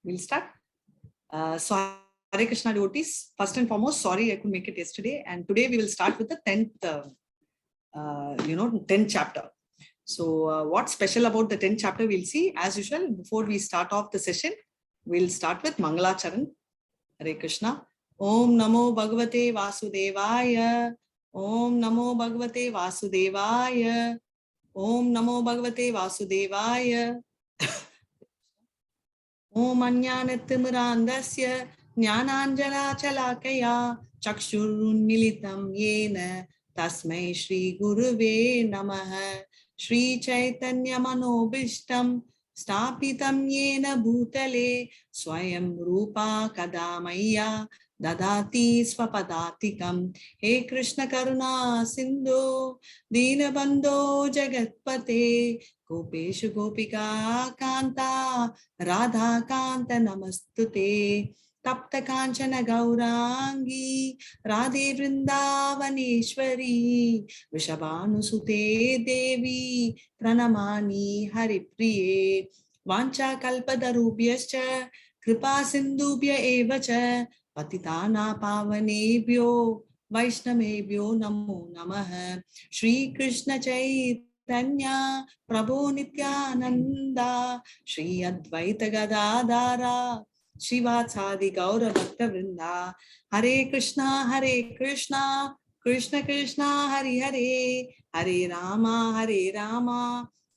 We'll start. So Hare Krishna devotees, first and foremost, sorry I couldn't make it yesterday, and today we will start with the 10th chapter. So what's special about the 10th chapter, we'll see. As usual, before we start off the session, we'll start with Mangalacharan. Hare Krishna. Om Namo Bhagavate Vasudevaya. Om Namo Bhagavate Vasudevaya. Om Namo Bhagavate Vasudevaya. Om Ajnanatimmirandasya Jnananjalachalakaya Chakshurunmilitam Yena Tasmai Shri Guruve Namaha. Shri Chaitanya Manobishtam Stapitam Yena Bhutale Swayam Rupa Kadamaya Dadati Swapadatikam. He Krishna Karuna Sindhu Dinabandho Jagatpate Gopeshu Gopika Kanta Radha Kanta Namastute Tapta Kanchana Gaurangi Radhe Vrindavaneshwari Vishabhanusute Devi Pranamani Haripriye Vancha Kalpadarubhyascha Kripa Sindhubhya Evacha Patitana Pavanebhyo Vaishnavebhyo Namo Namaha. Shri Krishna Chaitanya Prabhu Nityananda Shri Advaita Gadadara Shivatsadi Gaura Bhakta Vrinda. Hare Krishna Krishna Krishna Hare Hare Hare Rama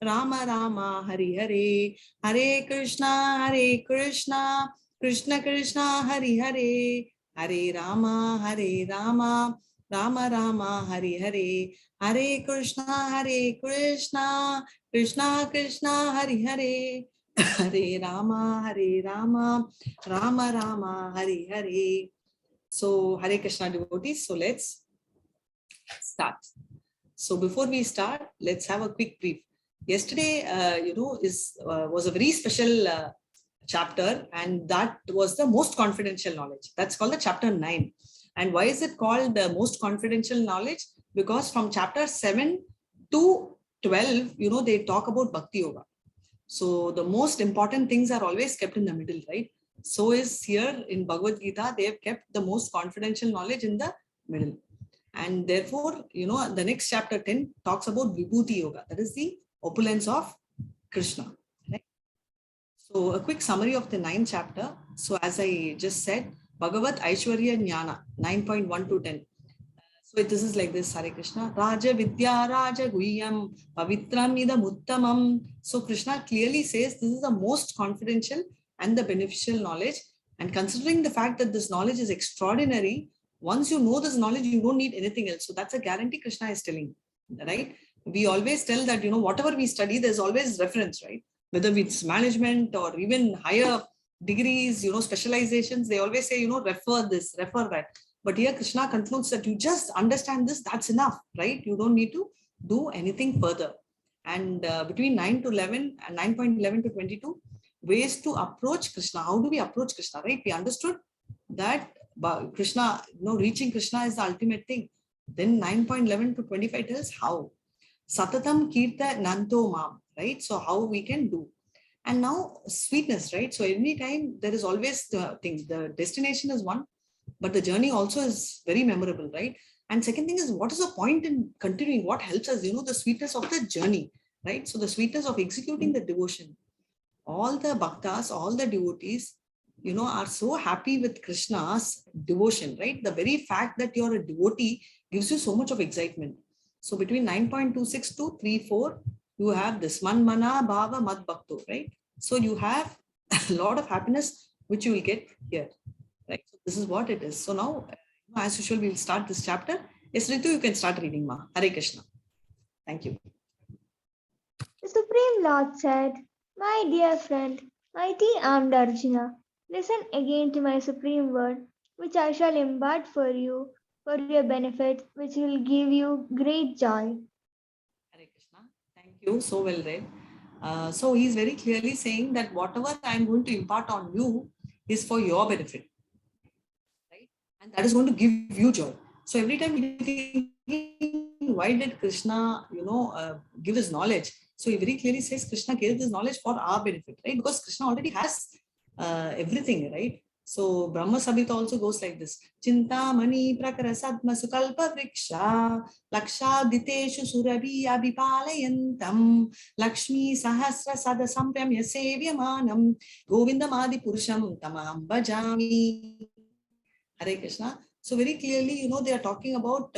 Rama Rama Hare Hare. Hare Krishna Krishna Krishna Hare Hare Hare Rama Rama Rama Hare Hare. Hare Krishna Krishna Krishna Hare Hare Hare Rama Rama Rama Hare Hare. So Hare Krishna devotees, so let's start. So before we start, let's have a quick brief. Yesterday, was a very special chapter, and that was the most confidential knowledge. That's called the chapter 9. And why is it called the most confidential knowledge? Because from chapter 7 to 12, they talk about Bhakti Yoga. So the most important things are always kept in the middle, right? So is here in Bhagavad Gita, they have kept the most confidential knowledge in the middle. And therefore, the next chapter 10 talks about Vibhuti Yoga. That is the opulence of Krishna. Right? So a quick summary of the 9th chapter. So as I just said, Bhagavat Aishwarya Jnana, 9.1 to 10. So this is like this, Hare Krishna. Raja Vidya Raja Guhyam Pavitram Idam Uttamam. So Krishna clearly says this is the most confidential and the beneficial knowledge. And considering the fact that this knowledge is extraordinary, once you know this knowledge, you don't need anything else. So that's a guarantee Krishna is telling, right? We always tell that, whatever we study, there's always reference, right? Whether it's management or even higher degrees, specializations, they always say, refer this, refer that. But here Krishna concludes that you just understand this, that's enough, right? You don't need to do anything further. And between 9 to 11 and 9.11 to 22, ways to approach Krishna. How do we approach Krishna, right? We understood that Krishna, reaching Krishna is the ultimate thing. Then 9.11 to 25 tells how. Satatam Kirta Nanto Mam, right? So how we can do. And now sweetness, right? So every time there is always the thing, the destination is one, but the journey also is very memorable, right? And second thing is, what is the point in continuing? What helps us, the sweetness of the journey, right? So the sweetness of executing the devotion. All the bhaktas, all the devotees, are so happy with Krishna's devotion, right? The very fact that you're a devotee gives you so much of excitement. So between 9.26 to 3.4, you have this Man Mana Bhava Mad Bhakto, right? So you have a lot of happiness, which you will get here, right? So this is what it is. So now, as usual, we'll start this chapter. Yes, Ritu, you can start reading, Ma. Hare Krishna. Thank you. The Supreme Lord said, "My dear friend, mighty armed Arjuna, listen again to my supreme word, which I shall impart for your benefit, which will give you great joy." Hare Krishna. Thank you. So well read. So he's very clearly saying that whatever I'm going to impart on you is for your benefit, right? And that is going to give you joy. So every time you think, why did Krishna, give his knowledge? So he very clearly says Krishna gave this knowledge for our benefit, right? Because Krishna already has everything, right? So Brahma Samhita also goes like this. Chintamani prakara sadma sukalpa vriksha lakshaditeshu surabhi abhipalayantam Lakshmi sahasra sada sampramya sevyamanam Govindamadi purusham tamaham bhajami. Hare Krishna. So very clearly, they are talking about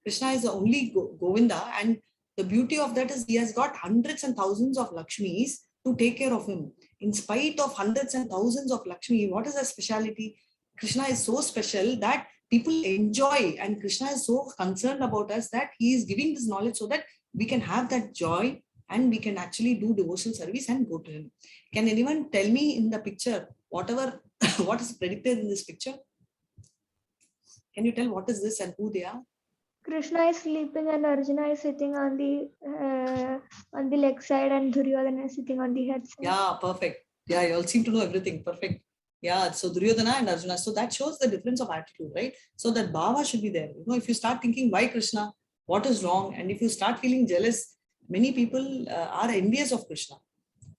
Krishna is the only Govinda, and the beauty of that is he has got hundreds and thousands of Lakshmis to take care of him. In spite of hundreds and thousands of Lakshmi, what is the speciality? Krishna is so special that people enjoy, and Krishna is so concerned about us that he is giving this knowledge so that we can have that joy and we can actually do devotional service and go to him. Can anyone tell me in the picture, whatever, what is predicted in this picture? Can you tell what is this and who they are? Krishna is sleeping and Arjuna is sitting on the leg side and Duryodhana is sitting on the head side. Yeah, perfect. Yeah, you all seem to know everything. Perfect. Yeah, so Duryodhana and Arjuna. So that shows the difference of attitude, right? So that bhava should be there. If you start thinking, why Krishna? What is wrong? And if you start feeling jealous, many people are envious of Krishna,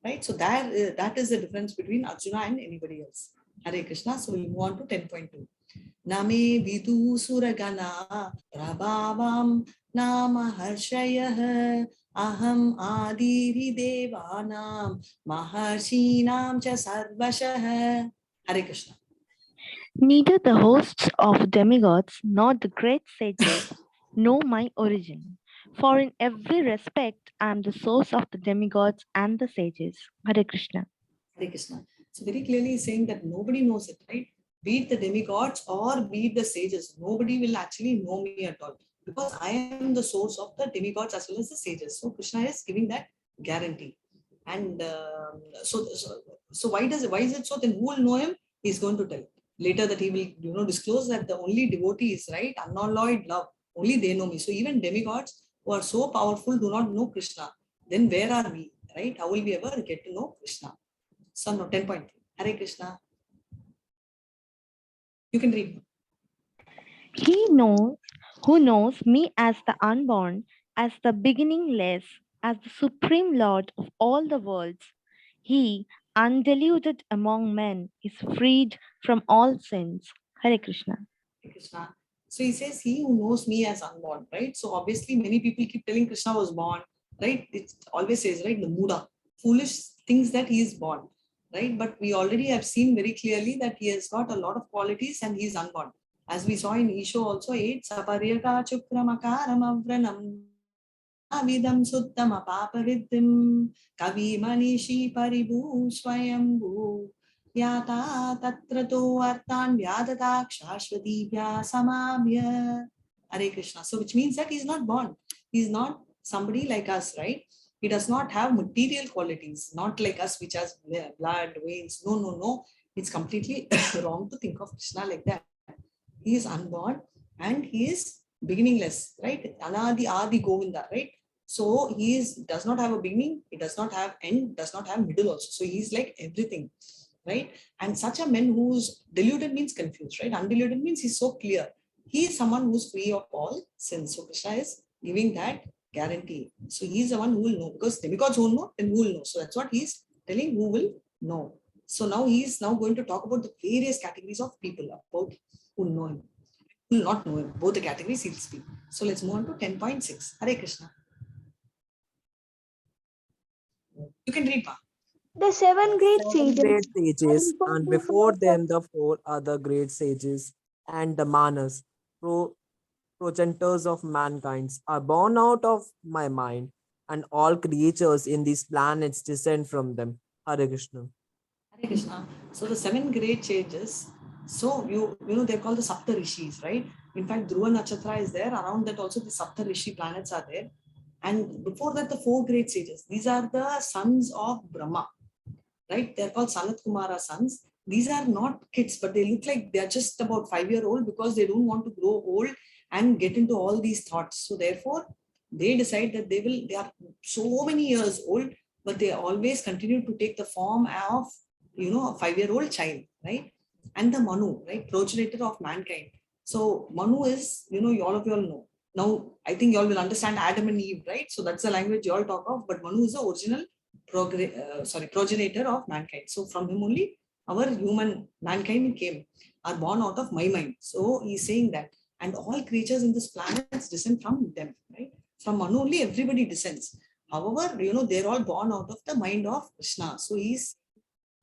right? So that is the difference between Arjuna and anybody else. Hare Krishna. So we'll move on to 10.2. Name vidu suragana prabhavam nama harshayah aham adiri devanam maharshinam cha sarvashah. Hare Krishna. Neither the hosts of demigods nor the great sages know my origin. For in every respect I am the source of the demigods and the sages. Hare Krishna. Hare Krishna. So very clearly saying that nobody knows it, right? Be it the demigods or be it the sages, nobody will actually know me at all, because I am the source of the demigods as well as the sages. So Krishna is giving that guarantee. And so why is it so? Then who will know him? He's going to tell later that he will disclose that the only devotees, right, unalloyed love, only they know me. So even demigods who are so powerful do not know Krishna. Then where are we, right? How will we ever get to know Krishna? So no, 10.3. Hare Krishna. You can read. He knows who knows me as the unborn, as the beginningless, as the supreme Lord of all the worlds. He, undiluted among men, is freed from all sins. Hare Krishna. Hare Krishna. So he says, he who knows me as unborn, right? So obviously many people keep telling Krishna was born, right? It always says, right, the Muda, foolish things that he is born, right? But we already have seen very clearly that he has got a lot of qualities and he is unborn. As we saw in Isho also, 8, Saparyaka Chukramakaram Avranam Avidam Suttama Papavidim Kavi Manishi Paribu Swayambu Yata Tatrato Artan Vyadata Kshashvatibhya Samabhya. Hare Krishna. So which means that he is not born. He is not somebody like us, right? He does not have material qualities, not like us, which has blood, veins. No. It's completely wrong to think of Krishna like that. He is unborn and he is beginningless, right? Anadi Adi Govinda, right? So he does not have a beginning, he does not have end, does not have middle also. So he's like everything, right? And such a man who's deluded means confused, right? Undeluded means he's so clear. He is someone who's free of all sins. So Krishna is giving that guarantee. So he's the one who will know, because demigods won't know, then who will know? So that's what he's telling, who will know. So now he's now going to talk about the various categories of people, about who know him, who will not know him. Both the categories he'll speak. So let's move on to 10.6. Hare Krishna. You can read, Ma. The seven great sages, and before them the 4 other great sages and the manas, progenitors of mankind, are born out of my mind, and all creatures in these planets descend from them. Hare Krishna. Hare Krishna. So the 7 great sages, so you know they're called the Sapta Rishis, right? In fact, Dhruva Nakshatra is there. Around that also the Sapta Rishi planets are there. And before that, the 4 great sages. These are the sons of Brahma, right? They're called Sanat Kumara sons. These are not kids, but they look like they're just about 5-year-old because they don't want to grow old and get into all these thoughts. So therefore, they decide that they are so many years old, but they always continue to take the form of, a 5-year-old child, right? And the Manu, right? Progenitor of mankind. So Manu is, all of you all know. Now, I think you all will understand Adam and Eve, right? So that's the language you all talk of, but Manu is the original progenitor of mankind. So from him only our human mankind came, are born out of my mind. So he's saying that, and all creatures in this planet descend from them, right? From Manu only everybody descends. However, they're all born out of the mind of Krishna. So he's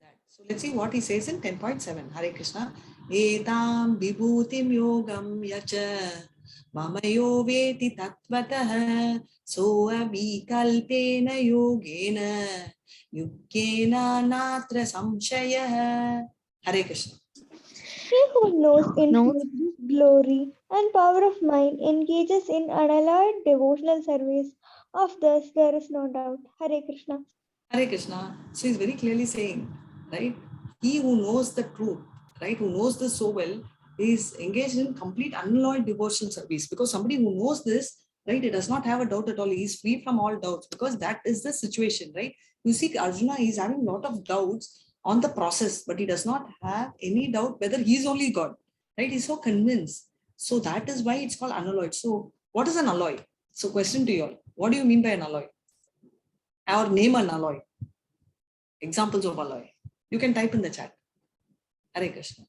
that. So let's see what he says in 10.7. Hare Krishna. Etam vibhutim yogam yacha mamayo veti tatvatah so avikalpena yogena yukena natra samshayah. Hare Krishna. He who knows knows infinity, glory, and power of mind engages in unalloyed devotional service. Of this, there is no doubt. Hare Krishna. Hare Krishna. So he's very clearly saying, right? He who knows the truth, right, who knows this so well, is engaged in complete unalloyed devotional service. Because somebody who knows this, right, he does not have a doubt at all. He is free from all doubts because that is the situation, right? You see, Arjuna is having a lot of doubts on the process, but he does not have any doubt whether he is only God, right? He's so convinced. So that is why it's called unalloyed. So what is an alloy? So question to you all, what do you mean by an alloy? Or name an alloy. Examples of alloy. You can type in the chat. Hare Krishna.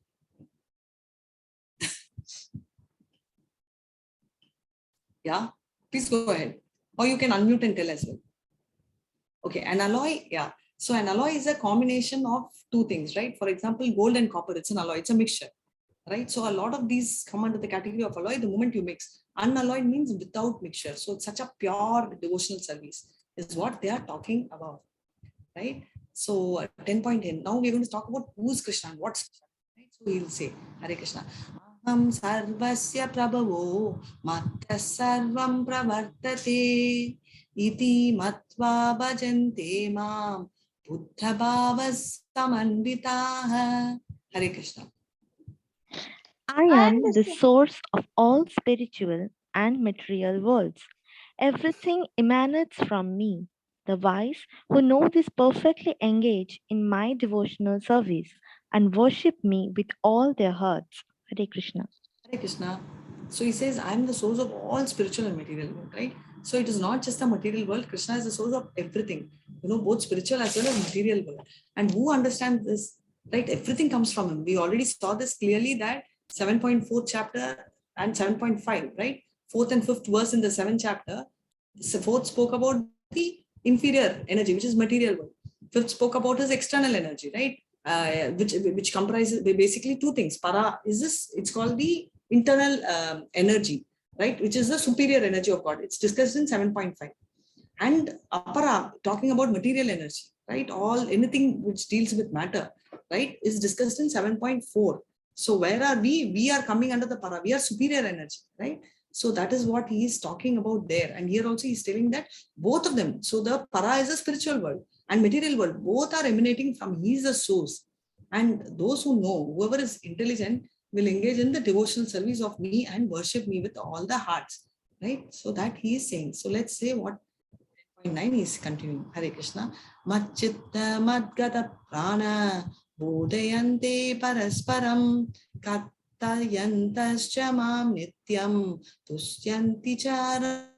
Yeah, please go ahead. Or you can unmute and tell as well. Okay, an alloy, yeah. So an alloy is a combination of two things, right? For example, gold and copper, it's an alloy, it's a mixture, right? So a lot of these come under the category of alloy the moment you mix. Unalloyed means without mixture. So it's such a pure devotional service is what they are talking about, right? So 10.10. Now we're going to talk about who's Krishna and what's Krishna, right? So he'll say, Hare Krishna. Aham sarvasya prabhavo matta sarvam pravartate iti matva bhajante mam buddha bhavas samanvitaha. Hare Krishna. I I am the understand. source of all spiritual and material worlds. Everything emanates from me. The wise who know this perfectly engage in my devotional service and worship me with all their hearts. Hare Krishna. Hare Krishna. So he says, I'm the source of all spiritual and material world, right? So it is not just the material world. Krishna is the source of everything, both spiritual as well as material world. And who understands this, right? Everything comes from him. We already saw this clearly that 7.4 chapter and 7.5, right? Fourth and fifth verse in the seventh chapter. The fourth spoke about the inferior energy, which is material world. Fifth spoke about his external energy, right? Which comprises basically two things. Para is this, it's called the internal energy, right, which is the superior energy of God. It's discussed in 7.5. And apara, talking about material energy, right, all anything which deals with matter, right, is discussed in 7.4. So where are we are coming under the para, we are superior energy, right? So that is what he is talking about there. And here also he's telling that both of them, so the para is a spiritual world and material world, both are emanating from, he is the source. And those who know, whoever is intelligent, will engage in the devotional service of me and worship me with all the hearts, right? So that he is saying. So let's say what 9 is continuing. Hare Krishna. Machitta madgata prana bodhayante parasparam kattayantascha mam nityam tushyanti chara.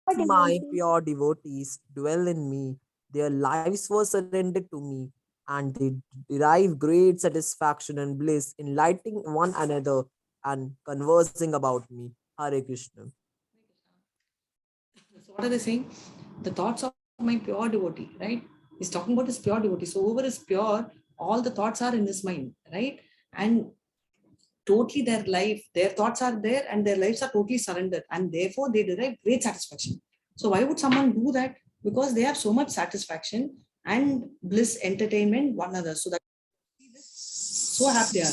My pure devotees dwell in me. Their lives were surrendered to me, and they derive great satisfaction and bliss in lighting one another and conversing about me. Hare Krishna. So what are they saying? The thoughts of my pure devotee, right? He's talking about his pure devotee. So whoever is pure, all the thoughts are in his mind, right? And totally their thoughts are there and their lives are totally surrendered, and therefore they derive great satisfaction. So why would someone do that? Because they have so much satisfaction and bliss, entertainment, one another. So that so happy they are.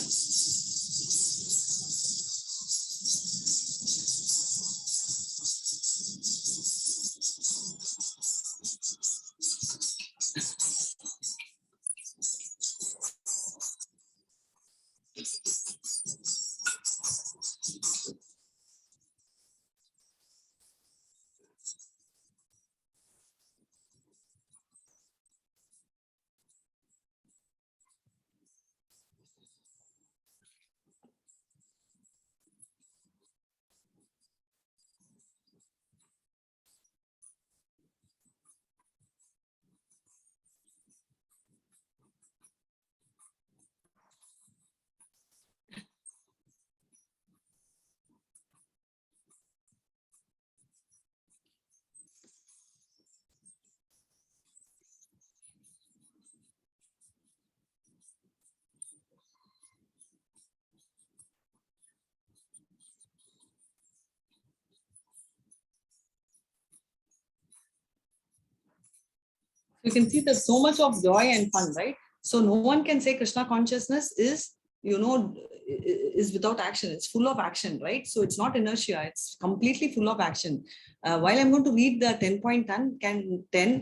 You can see there's so much of joy and fun, right? So no one can say Krishna consciousness is, is without action. It's full of action, right? So it's not inertia. It's completely full of action. While I'm going to read the 10.10,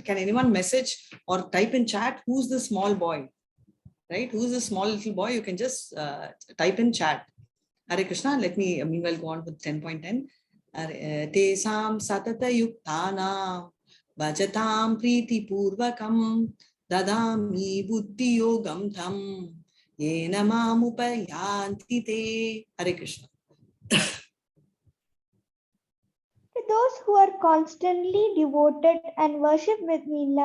can anyone message or type in chat who's the small boy, right? Who's the small little boy? You can just type in chat. Hare Krishna. Let me meanwhile go on with 10.10. Tesam satata yuktana bhajatam priti purvakam dadami buddhi yogam tham yena mamupayanti te. Hare Krishna. To those who are constantly devoted and worship with me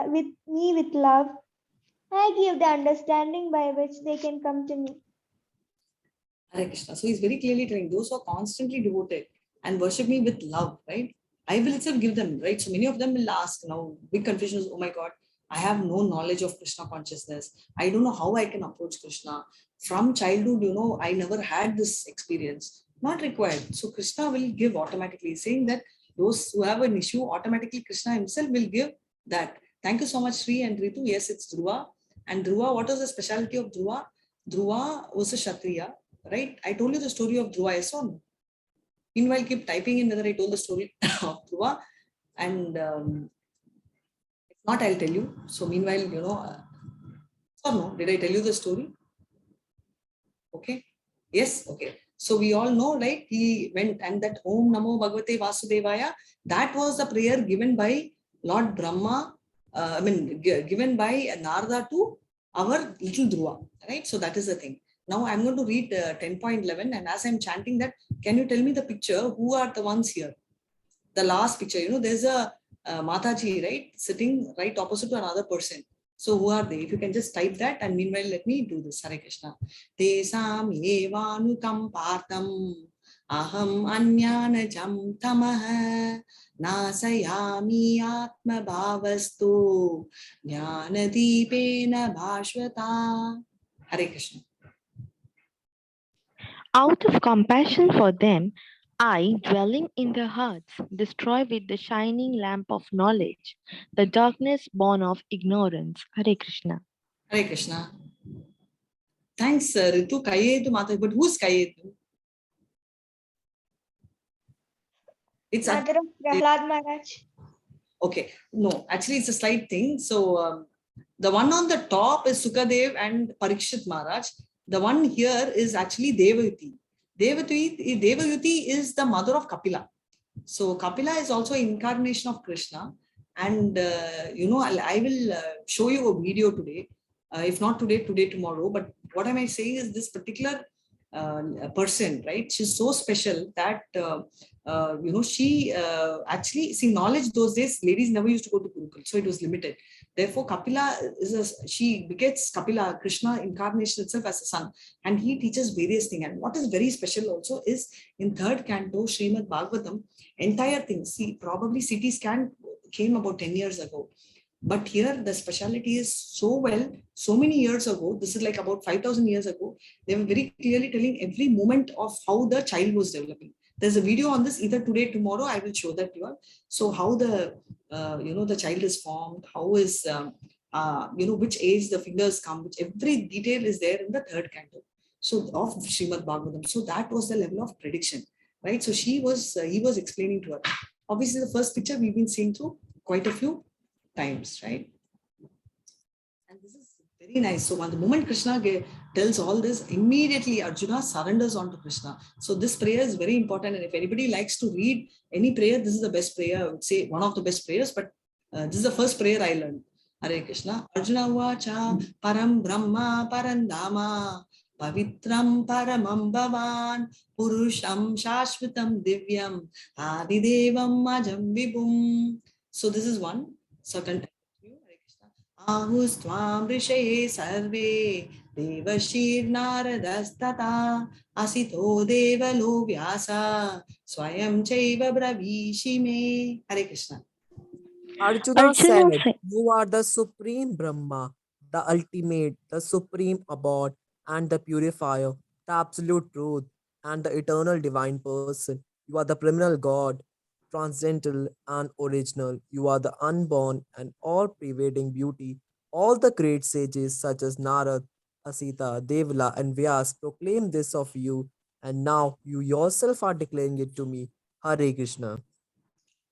with love, I give the understanding by which they can come to me. Hare Krishna. So he's very clearly telling those who are constantly devoted and worship me with love, right? I will itself give them, right? So many of them will ask now, big confusion is, oh my God, I have no knowledge of Krishna consciousness. I don't know how I can approach Krishna. From childhood, I never had this experience. Not required. So Krishna will give automatically, saying that those who have an issue, automatically Krishna himself will give that. Thank you so much, Sri and Ritu. Yes, it's Dhruva. And Dhruva, what was the specialty of Dhruva? Dhruva was a Kshatriya, right? I told you the story of Dhruva, yes or no? Meanwhile, keep typing in whether I told the story of Dhruva. And if not, I'll tell you. So meanwhile, or no, did I tell you the story? Okay. Yes, okay. So we all know, right? He went and that Om Namo Bhagavate Vasudevaya, that was the prayer given by Lord Brahma, given by Narada to our little Dhruva, right? So that is the thing. Now I'm going to read 10.11, and as I'm chanting that, can you tell me the picture? Who are the ones here? The last picture, there's a Mataji, right? Sitting right opposite to another person. So who are they? If you can just type that, and meanwhile, let me do this. Hare Krishna. Tesam evanukam partam aham anyanajam tamaha nasayami atma bhavastu jnanadipena bhashvata. Hare Krishna. Out of compassion for them, I, dwelling in their hearts, destroy with the shining lamp of knowledge the darkness born of ignorance. Hare Krishna. Hare Krishna. Thanks, Ritu. Kayetu Mata. But who's Kayetu? It's Mother of Prahlad Maharaj. okay. No, actually, it's a slight thing. So the one on the top is Sukadev and Parikshit Maharaj. The one here is actually Devayuti. Devayuti is the mother of Kapila. So Kapila is also an incarnation of Krishna. And, I will show you a video today. If not today, tomorrow. But what am I saying is this particular person, right? She's so special that, she actually, see, knowledge those days, ladies never used to go to Gurukul. So it was limited. Therefore, Kapila she begets Kapila, Krishna incarnation itself as a son, and he teaches various things. And what is very special also is in third canto, Srimad Bhagavatam, entire thing. See, probably CT scan came about 10 years ago. But here the speciality is so many years ago. This is like about 5,000 years ago. They were very clearly telling every moment of how the child was developing. There's a video on this either today, tomorrow. I will show that to you all. So how the the child is formed, how is which age the fingers come, which every detail is there in the third canto. So of Srimad Bhagavatam. So that was the level of prediction, right? So he was explaining to her. Obviously, the first picture we've been seeing through quite a few times, right? And this is very nice. So when the moment Krishna tells all this, immediately Arjuna surrenders onto Krishna. So this prayer is very important. And if anybody likes to read any prayer, this is the best prayer. I would say one of the best prayers, but this is the first prayer I learned. Hare Krishna. Arjuna vacha param brahma parandama pavitram paramam bhavan purusham shashvatam divyam adidevam majam vibhum. So this is one. So continue. Ahustvam rishaye sarve devashir naradastata asito devalo vyasa swayam chaiva bravishime. Hare Krishna. Arjuna said, Arjuna said, "You are the supreme Brahma, the ultimate, the supreme abode, and the purifier, the absolute truth, and the eternal divine person. You are the primal God." transcendental and original. You are the unborn and all-pervading beauty. All the great sages such as Narad, Asita, Devala, and Vyas proclaim this of you, and now you yourself are declaring it to me. Hare Krishna.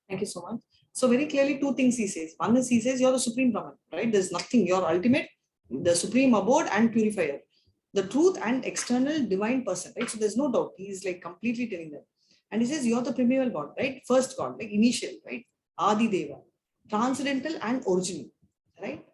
Thank you so much. So very clearly, two things he says. One is he says you're the supreme Brahman, right? There's nothing. You're ultimate, the supreme abode and purifier, the truth and external divine person, right? So there's no doubt. He's like completely telling them. And he says you're the primeval God, right? First God, like initial, right? Adi Deva, transcendental and original, right?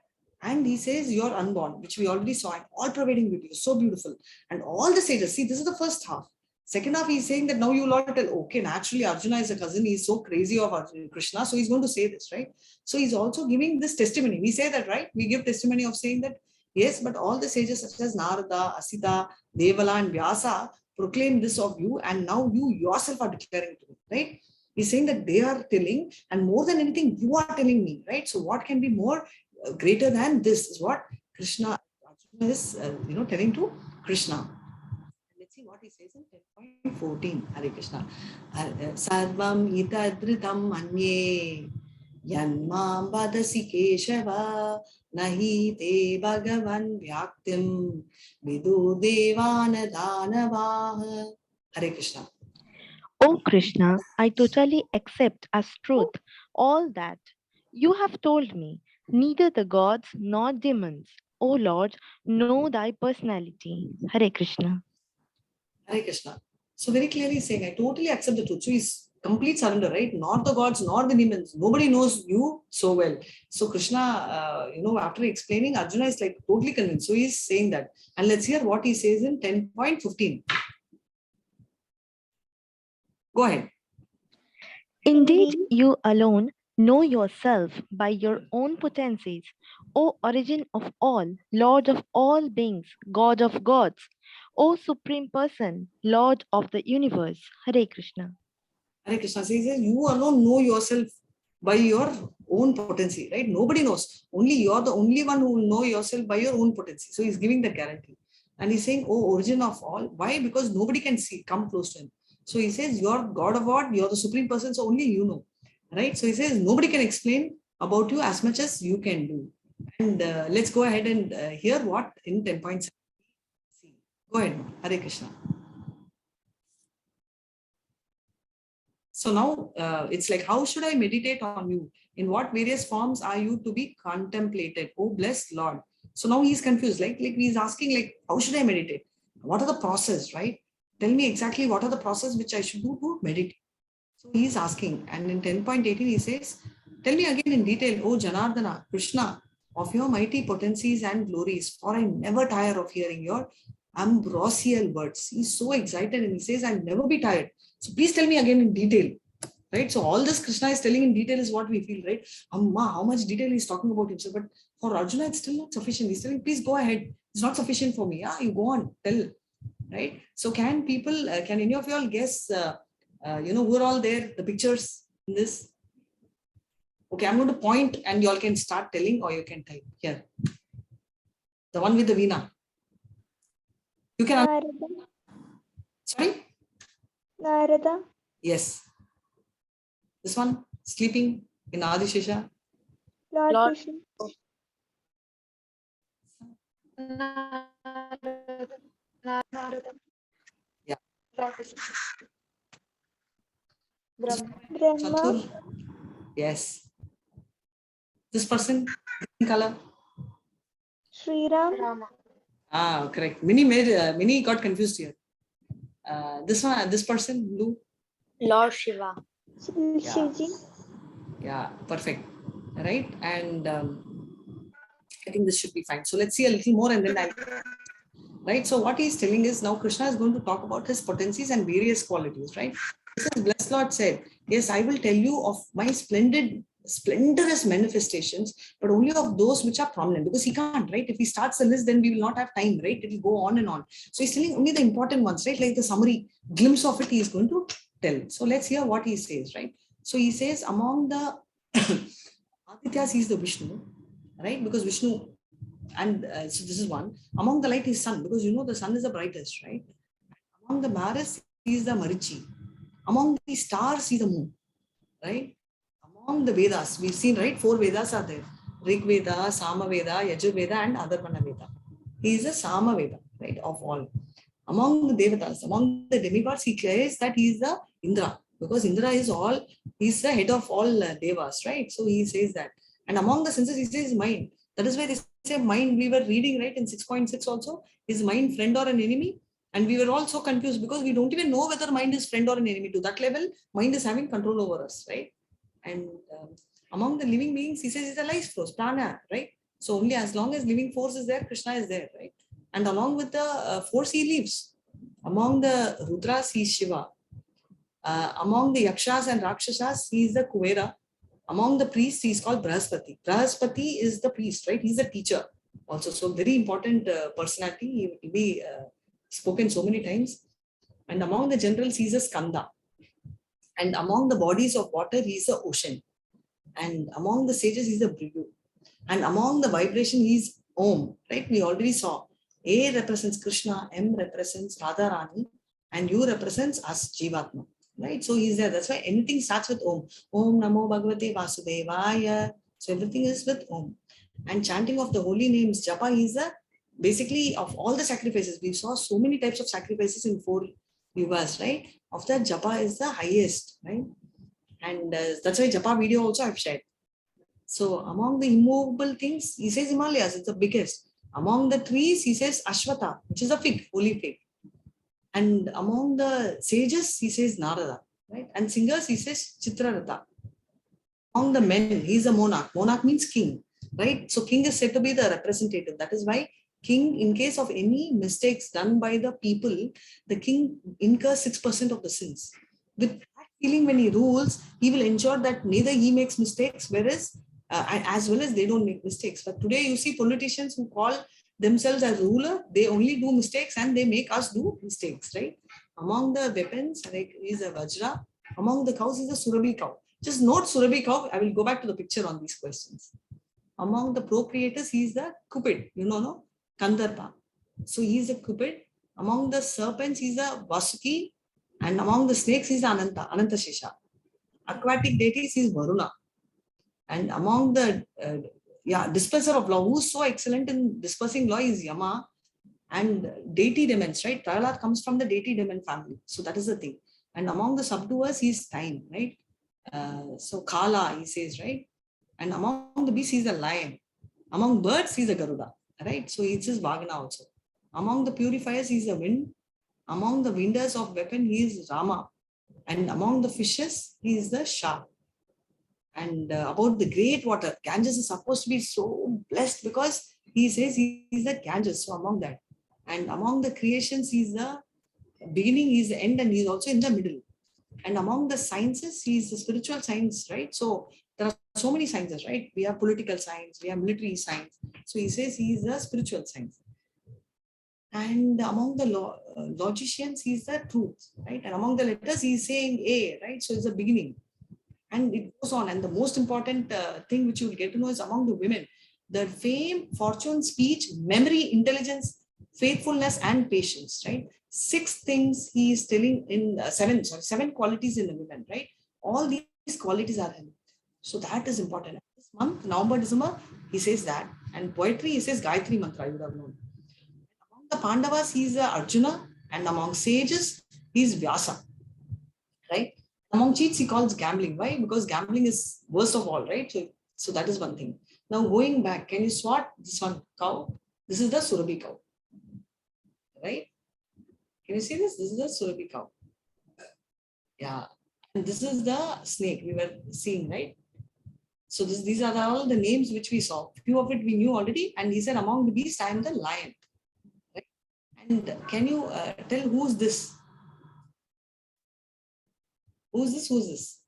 And he says you're unborn, which we already saw, and all pervading beauty. So beautiful. And all the sages, see, this is the first half. Second half, he's saying that now you will all tell, okay, naturally Arjuna is a cousin. He's so crazy of Krishna. So he's going to say this, right? So he's also giving this testimony. We say that, right? We give testimony of saying that, yes, but all the sages such as Narada, Asita, Devala, and Vyasa proclaim this of you. And now you yourself are declaring to me, right? He's saying that they are telling, and more than anything, you are telling me, right? So what can be more greater than this is what Krishna, Arjuna is, telling to Krishna. Let's see what he says in 10.14. Hare Krishna. Sarvam itadritam anye yanmam vadasi keshava nahi te bhagavan vyaktim vidu devana danavaha. Hare Krishna. O Krishna, I totally accept as truth all that you have told me. Neither the gods nor demons, O Lord, know thy personality. Hare Krishna. Hare Krishna. So very clearly saying, I totally accept the truth. So he's complete surrender, right? Not the gods, nor the demons. Nobody knows you so well. So Krishna, after explaining, Arjuna is like totally convinced. So he's saying that. And let's hear what he says in 10.15. Go ahead. Indeed, you alone know yourself by your own potencies, O origin of all, Lord of all beings, God of gods, O Supreme Person, Lord of the universe. Hare Krishna. Hare Krishna. So he says, you alone know yourself by your own potency, right? Nobody knows. Only you're the only one who will know yourself by your own potency. So he's giving that guarantee. And he's saying, oh, origin of all. Why? Because nobody can come close to him. So he says, you're God of what? You're the supreme person, so only you know. Right? So he says, nobody can explain about you as much as you can do. And let's go ahead and hear what in 10.7. Go ahead, Hare Krishna. So now it's like, how should I meditate on you? In what various forms are you to be contemplated? Oh, blessed Lord. So now he's confused. Like he's asking, like, how should I meditate? What are the process, right? Tell me exactly what are the process which I should do to meditate. So he's asking, and in 10.18 he says, tell me again in detail, O Janardana, Krishna, of your mighty potencies and glories, for I never tire of hearing your ambrosial words. He's so excited and he says, I'll never be tired. So please tell me again in detail, right? So all this Krishna is telling in detail is what we feel, right? Amma, how much detail he's talking about himself. But for Arjuna, it's still not sufficient. He's telling, please go ahead. It's not sufficient for me. Yeah, you go on, tell, right? So can people, can any of you all guess, who are all there, the pictures in this? Okay, I'm going to point and you all can start telling or you can type here. The one with the Veena. You can. Narada. Sorry? Narada. Yes. This one, sleeping in Adishesha. Lord Krishna. Yeah. Brahma. Chatur. Yes. This person, green color. Sri Ram. Ah, correct. Mini got confused here. This person, blue. Lord Shiva. Shivji. Yeah, perfect. Right. And I think this should be fine. So let's see a little more and then I'll. Right. So what he's telling is now Krishna is going to talk about his potencies and various qualities, right? This is Blessed Lord said, yes, I will tell you of my splendorous manifestations, but only of those which are prominent, because he can't, right? If he starts the list, then we will not have time, right? It will go on and on. So he's telling only the important ones, right? Like the summary glimpse of it, he is going to tell. So let's hear what he says, right? So he says among the Adityas, he's the Vishnu, right? Because Vishnu, and so this is one. Among the light is sun, because the sun is the brightest, right? Among the Maras, he is the Marichi. Among the stars, he is the moon, right? Among the Vedas, we've seen, right? 4 Vedas are there. Rig Veda, Sama Veda, Yajur Veda, and Atharvana Veda. He is a Sama Veda, right? Of all. Among the Devatas, among the demigods, he claims that he is the Indra, because Indra is all, he's the head of all Devas, right? So he says that. And among the senses, he says mind. That is why they say mind. We were reading, right, in 6.6 also, is mind friend or an enemy? And we were all so confused because we don't even know whether mind is friend or an enemy. To that level, mind is having control over us, right? And among the living beings, he says it's a life force, prana, right? So only as long as living force is there, Krishna is there, right? And along with the force, he lives. Among the Rudras, he is Shiva. Among the Yakshas and Rakshasas, he is the Kuvera. Among the priests, he is called Brahaspati. Brahaspati is the priest, right? He's the teacher also. So very important personality. He will be spoken so many times. And among the generals, he is a Skanda. And among the bodies of water, he is the ocean. And among the sages, he is the Bhrigu. And among the vibration, he is Om, right? We already saw. A represents Krishna, M represents Radharani, and U represents us, Jivatma, right? So he's there. That's why anything starts with Om. Om Namo Bhagavate Vasudevaya. So everything is with Om. And chanting of the holy names, Japa is the basically of all the sacrifices. We saw so many types of sacrifices in 4 yugas, right? Of that, Japa is the highest, right? And that's why Japa video also I've shared. So among the immovable things, he says Himalayas, it's the biggest. Among the trees, he says Ashwata, which is a fig, holy fig. And among the sages, he says Narada, right? And singers, he says Chitraratha. Among the men, he's a monarch. Monarch means king, right? So king is said to be the representative. That is why king, in case of any mistakes done by the people, the king incurs 6% of the sins. With that feeling, when he rules, he will ensure that neither he makes mistakes, whereas as well as they don't make mistakes. But today you see politicians who call themselves as ruler, they only do mistakes and they make us do mistakes, right? Among the weapons, like is a Vajra. Among the cows is a Surabhi cow. Just note Surabhi cow. I will go back to the picture on these questions. Among the procreators, he is the Cupid, no? Kandarpa. So he is a Cupid. Among the serpents, he is a Vasuki. And among the snakes, he is Ananta Shesha. Aquatic deities, he is Varuna. And among the disperser of law, who's so excellent in dispersing law is Yama. And deity demons, right? Prahlad comes from the deity demon family. So that is the thing. And among the subduers, he is time, right? So Kala, he says, right? And among the beasts, he's a lion. Among birds, he's a Garuda, right? So it says Vagana also. Among the purifiers, he's a wind. Among the winders of weapon, he is Rama. And among the fishes, he is the Shah. And about the great water, Ganges is supposed to be so blessed because he says he is the Ganges. So among that. And among the creations, he's the beginning, he's the end, and he's also in the middle. And among the sciences, he's the spiritual science, right? So there are so many sciences, right? We have political science, we have military science. So he says he is the spiritual science. And among the logicians, he's the truth, right? And among the letters, he's saying A, right? So it's the beginning. And it goes on. And the most important thing which you will get to know is among the women, the fame, fortune, speech, memory, intelligence, faithfulness, and patience, right? 6 things he is telling in 7 qualities in the women, right? All these qualities are him. So that is important. This month, November, December, he says that. And poetry, he says Gayatri Mantra, you would have known. Among the Pandavas, he is Arjuna. And among sages, he is Vyasa, right? Among cheats, he calls gambling. Why? Because gambling is worst of all, right? So that is one thing. Now going back, can you swat this one cow? This is the Surabhi cow, right? Can you see this? This is the Surabhi cow. Yeah. And this is the snake we were seeing, right? So these are all the names which we saw. Few of it we knew already. And he said, among the beasts, I am the lion. Right? And can you tell who's this? Who's this? Who's this?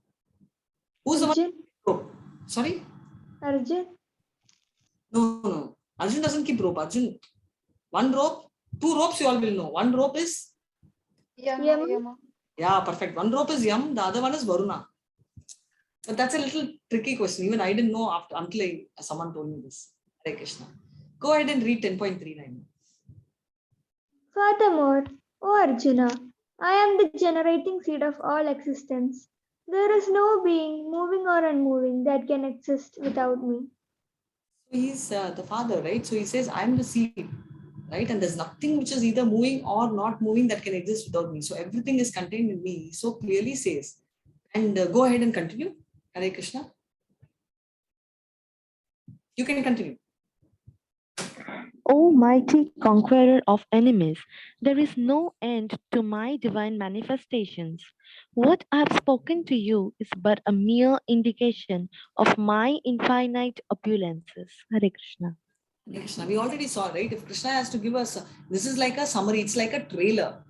Who's the Arjun. one? Sorry? Arjun. No. Arjun doesn't keep rope. Arjun, one rope, 2 ropes you all will know. One rope is Yama. Yeah, perfect. One rope is Yam, the other one is Varuna. But that's a little tricky question. Even I didn't know until someone told me this. Hare Krishna. Go ahead and read 10.39. Furthermore, O Arjuna, I am the generating seed of all existence. There is no being, moving or unmoving, that can exist without me. So he's the father, right? So he says, I'm the seed, right? And there's nothing which is either moving or not moving that can exist without me. So everything is contained in me. He so clearly says. And go ahead and continue. Hare Krishna. You can continue. O mighty conqueror of enemies, there is no end to my divine manifestations. What I have spoken to you is but a mere indication of my infinite opulences. Hare Krishna. Hare Krishna. We already saw, right? If Krishna has to give us, this is like a summary. It's like a trailer.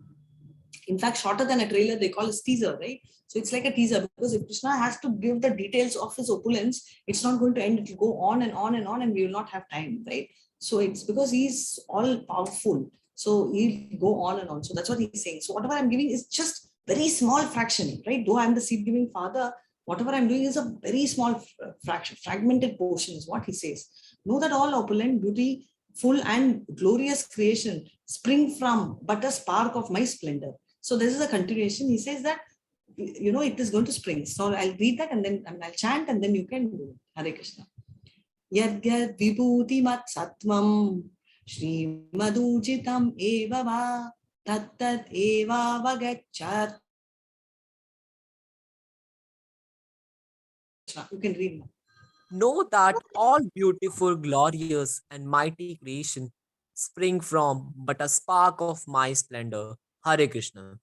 In fact, shorter than a trailer, they call it teaser, right? So it's like a teaser, because if Krishna has to give the details of his opulence, it's not going to end. It will go on and on and on, and we will not have time, right? So it's because he's all powerful. So he'll go on and on. So that's what he's saying. So whatever I'm giving is just very small fraction, right? Though I'm the seed giving father, whatever I'm doing is a very small fraction, fragmented portion is what he says. Know that all opulent, beautiful and glorious creation spring from but a spark of my splendor. So this is a continuation. He says that, it is going to spring. So I'll read that and then I'll chant and then you can do it. Hare Krishna. Yad yad vibhuti mat satvam Shri Madujitam eva va tat tat eva vagachat. You can read now. Know that all beautiful, glorious, and mighty creation spring from but a spark of my splendor. Hare Krishna.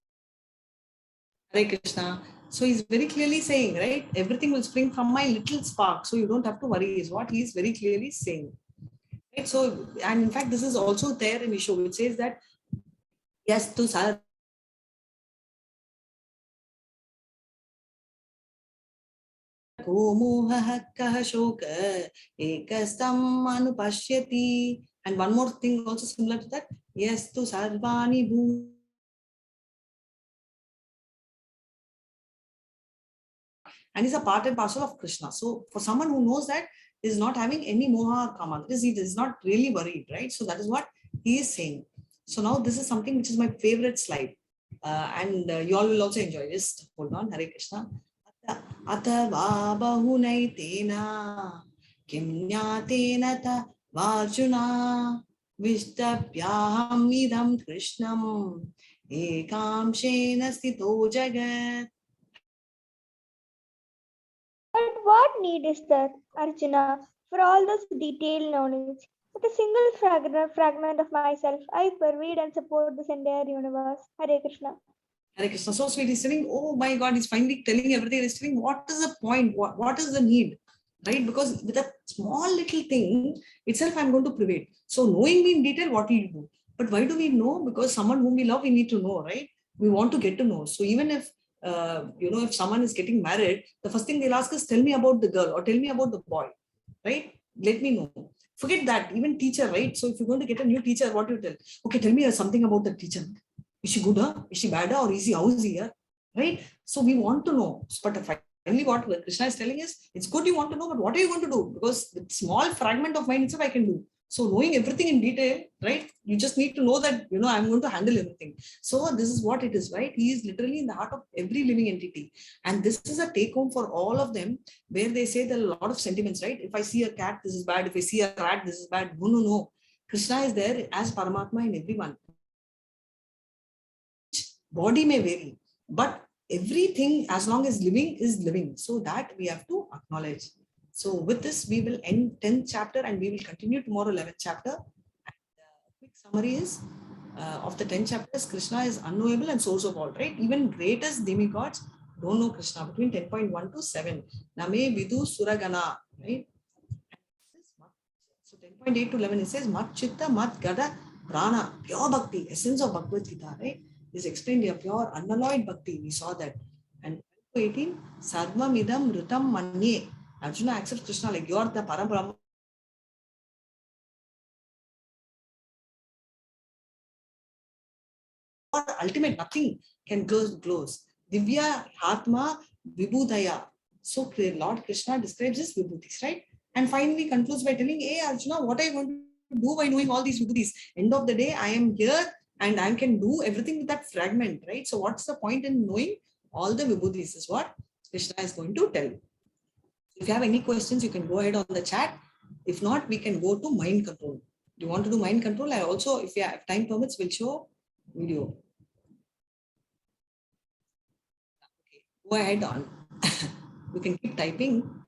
Hare Krishna. So he's very clearly saying, right? Everything will spring from my little spark. So you don't have to worry, is what he's very clearly saying. Right? So, and in fact, this is also there in Isho, which says that, yes, to Sar kah shok ekastam anupashyati. And one more thing also similar to that. Yes, to sarvani bhu. And is a part and parcel of Krishna. So for someone who knows that, is not having any moha kama, he is not really worried, right? So that is what he is saying. So now this is something which is my favorite slide. And you all will also enjoy. Just hold on. Hare Krishna. Atava bahunaitena kim jnatena ta varjuna vishtapyaham idam krishnam ekamshena sthito jagat. But what need is there, Arjuna, for all this detailed knowledge? With a single fragment of myself, I pervade and support this entire universe. Hare Krishna. Hare Krishna. So sweet. He's telling, oh my God, he's finally telling everything. He's telling, what is the point? What is the need? Right? Because with a small little thing itself, I'm going to prevent. So knowing me in detail, what will you do? But why do we know? Because someone whom we love, we need to know, right? We want to get to know. So even if, if someone is getting married, the first thing they'll ask is, tell me about the girl or tell me about the boy, right? Let me know. Forget that. Even teacher, right? So if you're going to get a new teacher, what do you tell? Okay, tell me something about the teacher. Is she good? Is she bad? Or is he, how is he here? Right? So we want to know. But finally, what Krishna is telling is, it's good you want to know, but what are you going to do? Because the small fragment of mind itself I can do. So knowing everything in detail, right? You just need to know that, I'm going to handle everything. So this is what it is, right? He is literally in the heart of every living entity. And this is a take home for all of them, where they say there are a lot of sentiments, right? If I see a cat, this is bad. If I see a rat, this is bad. No. Krishna is there as Paramatma in everyone. Body may vary, but everything as long as living is living. So that we have to acknowledge. So with this, we will end 10th chapter and we will continue tomorrow 11th chapter. And quick summary is, of the 10 chapters, Krishna is unknowable and source of all, right? Even greatest demigods don't know Krishna, between 10.1 to 7. Name Vidu Suragana, right? So 10.8 to 11, it says, Mat Chitta, Mat Gada, Prana, pure bhakti, essence of Bhagavad Gita, right? Is explained here, pure unalloyed bhakti. We saw that. And 18, Sarvam idam ritam manye. Arjuna accepts Krishna like you're the Parabrahma. Or ultimate, nothing can close. Divya Atma Vibhudaya. So Lord Krishna describes his Vibhutis, right? And finally concludes by telling, hey Arjuna, what are you going to do by knowing all these Vibhutis? End of the day, I am here and I can do everything with that fragment, right? So what's the point in knowing all the Vibhutis is what Krishna is going to tell. If you have any questions, you can go ahead on the chat. If not, we can go to mind control. Do you want to do mind control? I also, if you have time permits, will show video. Okay, go ahead on. You can keep typing.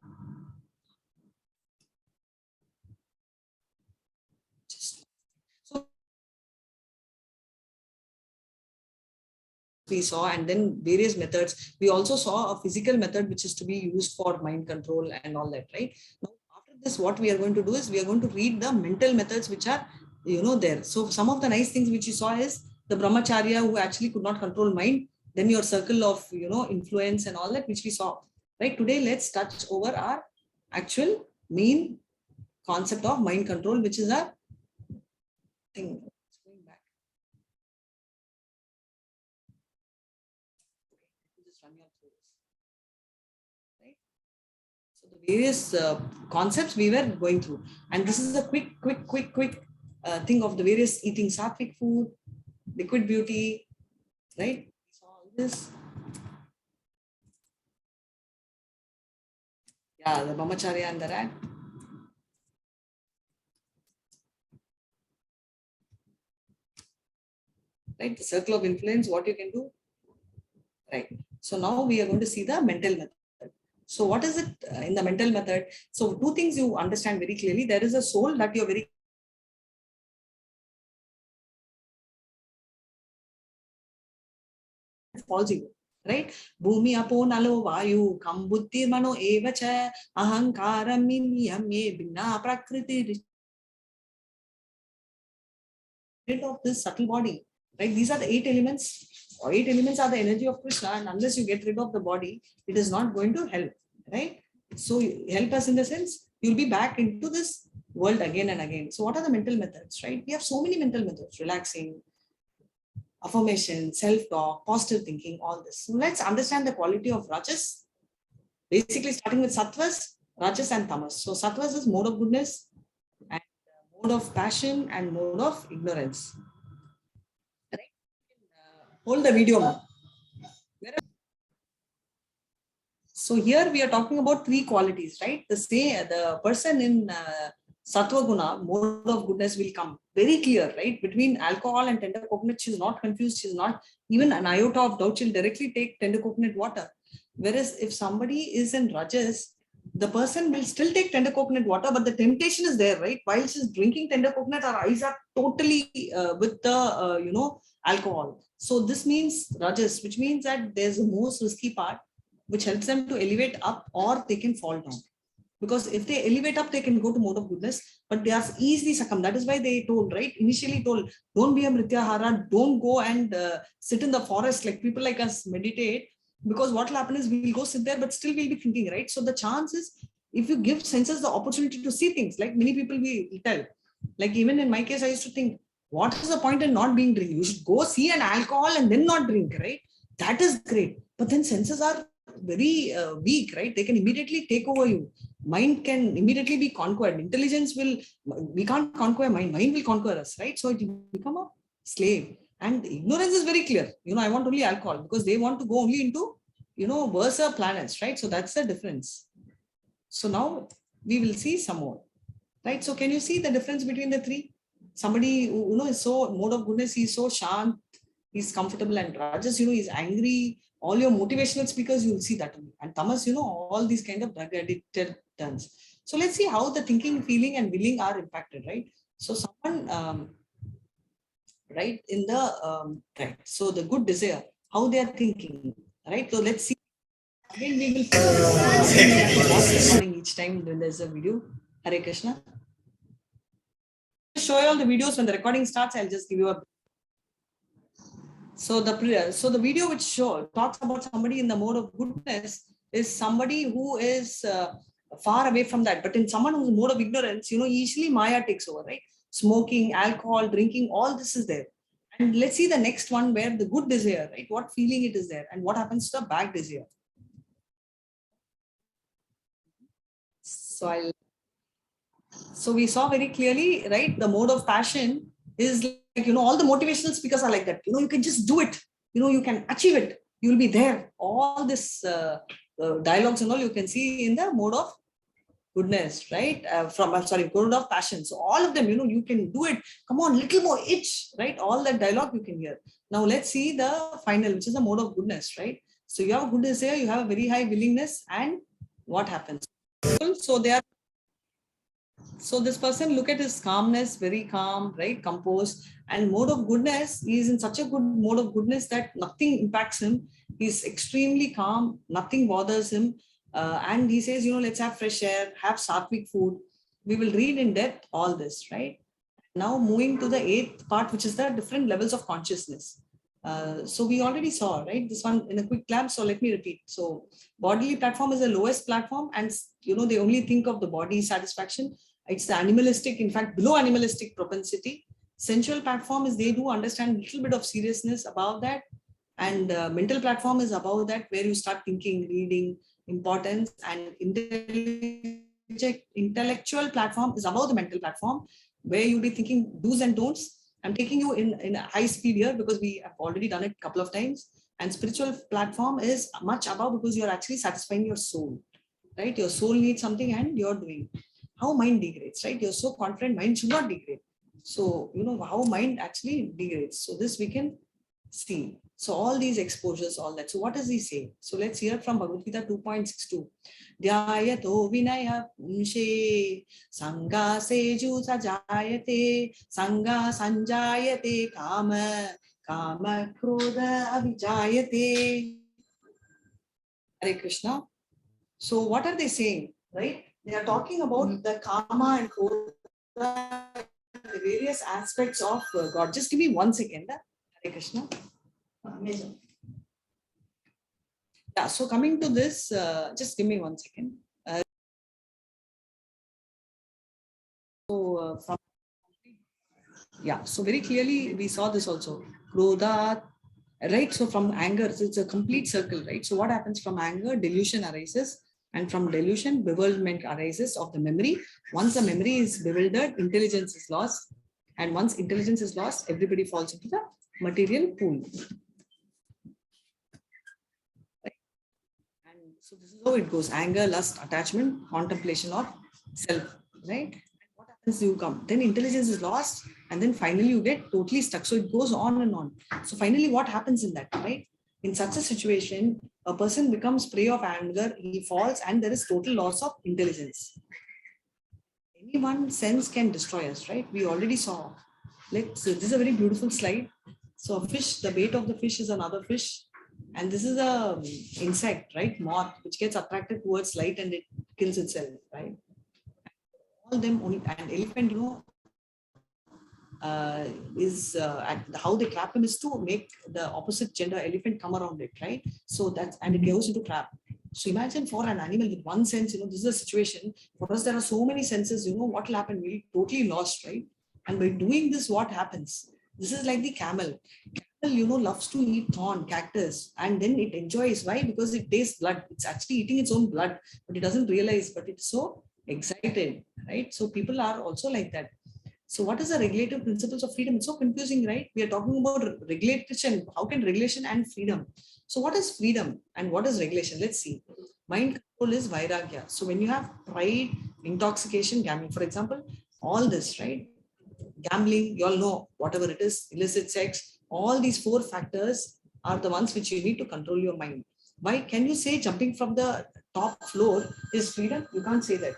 So we saw, and then various methods. We also saw a physical method which is to be used for mind control and all that, right? Now, after this, what we are going to do is we are going to read the mental methods which are, there. So some of the nice things which you saw is the brahmacharya who actually could not control mind, then your circle of, influence and all that, which we saw, right? Today, let's touch over our actual main concept of mind control, which is a thing. Going back. Okay, just run your through this. Right? So the various concepts we were going through, and this is a quick thing of the various eating sattvic food, liquid beauty, right? So all this. Yeah, the brahmacharya and the rat. Right, the circle of influence, what you can do. Right. So now we are going to see the mental method. So what is it in the mental method? So two things you understand very clearly. There is a soul that you're very falls ego, right? Bhumi apo nalo vayu kam buddhi mano evacha ahankaram minyame binna prakriti of this subtle body, right? These are the 8 elements. 8 elements are the energy of Krishna, and unless you get rid of the body, it is not going to help, right? So help us in the sense you'll be back into this world again and again. So what are the mental methods, right? We have so many mental methods: relaxing, affirmation, self-talk, positive thinking, all this. So let's understand the quality of rajas. Basically, starting with sattvas, rajas, and tamas. So sattvas is mode of goodness, and mode of passion, and mode of ignorance. Right? Hold the video now. So here we are talking about 3 qualities, right? The person in Sattva Guna, mode of goodness, will come very clear, right? Between alcohol and tender coconut, she's not confused. She's not even an iota of doubt. She'll directly take tender coconut water. Whereas if somebody is in Rajas, the person will still take tender coconut water, but the temptation is there, right? While she's drinking tender coconut, her eyes are totally with the, alcohol. So this means Rajas, which means that there's the most risky part, which helps them to elevate up, or they can fall down. Because if they elevate up, they can go to mode of goodness, but they are easily succumb. That is why they told, right? Initially told, don't be a Mrityahara, don't go and sit in the forest like people like us meditate, because what will happen is we'll go sit there, but still we'll be thinking, right? So the chance is, if you give senses the opportunity to see things, like many people will tell, like even in my case, I used to think, what is the point in not being drinking? You should go see an alcohol and then not drink, right? That is great. But then senses are very weak, right? They can immediately take over you. Mind can immediately be conquered. Intelligence we can't conquer mind. Mind will conquer us, right? So it will become a slave. And ignorance is very clear. I want only alcohol, because they want to go only into, worse planets, right? So that's the difference. So now we will see some more, right? So can you see the difference between the 3? Somebody who, is so mode of goodness, he's so shant, he's comfortable, and Rajas, he's angry. All your motivational speakers, you will see that. And Tamas, all these kind of drug addicted turns. So let's see how the thinking, feeling, and willing are impacted, right? So someone, right, in the, right. So the good desire, how they are thinking, right? So let's see. Again, we will each time when there's a video. Hare Krishna. Show you all the videos when the recording starts. I'll just give you a. So the video which talks about somebody in the mode of goodness is somebody who is far away from that. But in someone who's in mode of ignorance, easily Maya takes over, right? Smoking, alcohol, drinking, all this is there. And let's see the next one, where the good desire, right? What feeling it is there, and what happens to the bad desire. So we saw very clearly, right? The mode of passion is like, all the motivational speakers are like that. You can just do it. You can achieve it. You'll be there. All this dialogues and all you can see in the mode of goodness, right? Mode of passion. So all of them, you can do it. Come on, little more itch, right? All that dialogue you can hear. Now let's see the final, which is the mode of goodness, right? So you have goodness here, you have a very high willingness, and what happens? So they are. So this person, look at his calmness, very calm, right? Composed, and mode of goodness. He is in such a good mode of goodness that nothing impacts him. He's extremely calm, nothing bothers him. And he says, let's have fresh air, have sattvic food. We will read in depth all this, right? Now moving to the 8th part, which is the different levels of consciousness. So we already saw, right, this one in a quick glance. So let me repeat. So bodily platform is the lowest platform, and they only think of the body satisfaction. It's the animalistic, in fact, below animalistic propensity. Sensual platform is they do understand a little bit of seriousness above that. And mental platform is above that, where you start thinking, reading, importance, and intellectual platform is above the mental platform, where you'll be thinking do's and don'ts. I'm taking you in a high speed here because we have already done it a couple of times. And spiritual platform is much above because you're actually satisfying your soul, right? Your soul needs something and you're doing. How mind degrades, right? You're so confident, mind should not degrade. So, how mind actually degrades. So this we can see. So all these exposures, all that. So what does he say? So let's hear from Bhagavad Gita 2.62. Dhyayato vinaya punshe sangha seju sajayate sangha sanjayate kama krodha avijayate. Hare Krishna. So what are they saying, right? They are talking about the karma and krodha, the various aspects of God. Just give me 1 second. Hare Krishna. Amazing. Yeah, so coming to this, just give me 1 second. So very clearly we saw this also. Krodha, right? So from anger, it's a complete circle, right? So what happens from anger? Delusion arises, and from delusion, bewilderment arises of the memory. Once the memory is bewildered, intelligence is lost, and once intelligence is lost, everybody falls into the material pool. So this is how it goes: anger, lust, attachment, contemplation of self, right? And what happens? You come, then intelligence is lost, and then finally you get totally stuck. So it goes on and on. So finally, what happens in that, right? In such a situation, a person becomes prey of anger, he falls, and there is total loss of intelligence. Any one sense can destroy us, right? We already saw. This is a very beautiful slide. So a fish, the bait of the fish is another fish. And this is a insect, right? Moth, which gets attracted towards light and it kills itself, right? All them only, and elephant, how they trap him is to make the opposite gender elephant come around it, right? So that's, and it goes into trap. So imagine for an animal with one sense, this is a situation. For us, there are so many senses, what will happen? We'll totally lost, right? And by doing this, what happens? This is like the camel. Loves to eat thorn, cactus, and then it enjoys. Why? Because it tastes blood. It's actually eating its own blood, but it doesn't realize, but it's so excited, right? So people are also like that. So what is the regulative principles of freedom? It's so confusing, right? We are talking about regulation. How can regulation and freedom? So what is freedom and what is regulation? Let's see. Mind control is vairagya. So when you have pride, intoxication, gambling, for example, all this, right? Gambling, you all know, whatever it is, illicit sex, all these 4 factors are the ones which you need to control your mind. Why can you say jumping from the top floor is freedom? You can't say that,